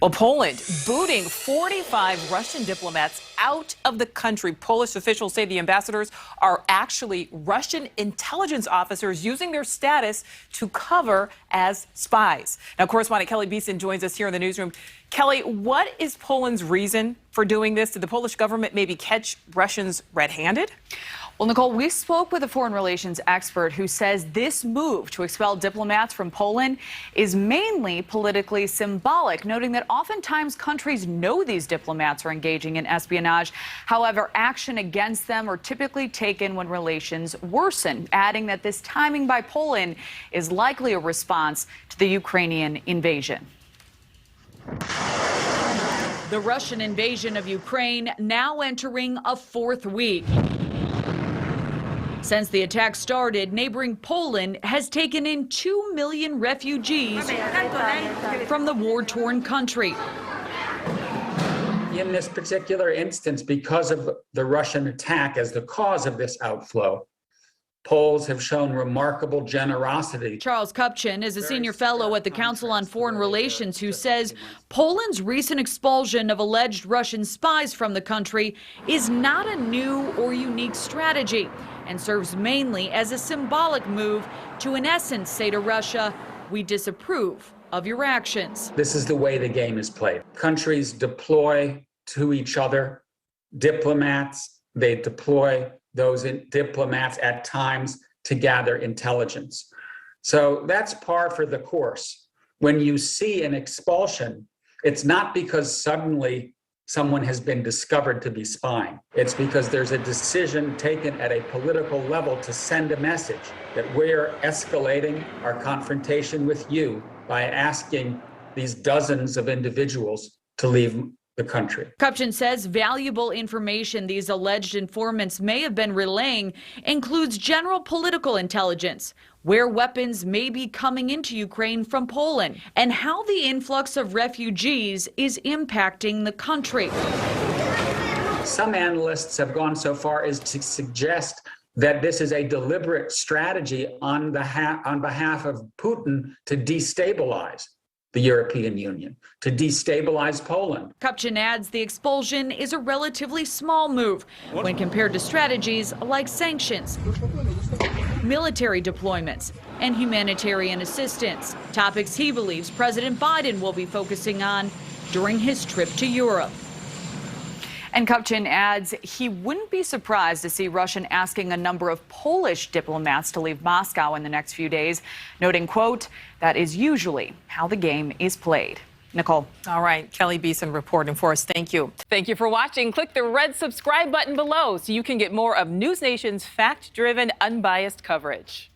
Well, Poland booting 45 Russian diplomats out of the country. Polish officials say the ambassadors are actually Russian intelligence officers using their status to cover as spies. Now, correspondent Kelly Beeson joins us here in the newsroom. Kelly, what is Poland's reason for doing this? Did the Polish government maybe catch Russians red-handed? Well, Nichole, we spoke with a foreign relations expert who says this move to expel diplomats from Poland is mainly politically symbolic, noting that oftentimes countries know these diplomats are engaging in espionage. However, action against them are typically taken when relations worsen, adding that this timing by Poland is likely a response to the Ukrainian invasion. The Russian invasion of Ukraine now entering a fourth week. Since the attack started, neighboring Poland has taken in 2 million refugees from the war-torn country. In this particular instance, because of the Russian attack as the cause of this outflow, Poles have shown remarkable generosity. Charles Kupchin is a senior fellow at the Council on Foreign Relations who says Poland's recent expulsion of alleged Russian spies from the country is not a new or unique strategy and serves mainly as a symbolic move to, in essence, say to Russia, we disapprove of your actions. This is the way the game is played. Countries deploy to each other diplomats. They deploy those diplomats at times to gather intelligence. So that's par for the course. When you see an expulsion, it's not because suddenly someone has been discovered to be spying. It's because there's a decision taken at a political level to send a message that we're escalating our confrontation with you by asking these dozens of individuals to leave the country. Kupchin says valuable information these alleged informants may have been relaying includes general political intelligence, where weapons may be coming into Ukraine from Poland, and how the influx of refugees is impacting the country. Some analysts have gone so far as to suggest that this is a deliberate strategy on behalf of Putin to destabilize the European Union, to destabilize Poland. Kupchin adds the expulsion is a relatively small move when compared to strategies like sanctions, military deployments, and humanitarian assistance, topics he believes President Biden will be focusing on during his trip to Europe. And Kupchin adds he wouldn't be surprised to see Russia asking a number of Polish diplomats to leave Moscow in the next few days, noting, quote, that is usually how the game is played. Nichole. All right, Kelly Beeson reporting for us. Thank you. Thank you for watching. Click the red subscribe button below so you can get more of NewsNation's fact-driven, unbiased coverage.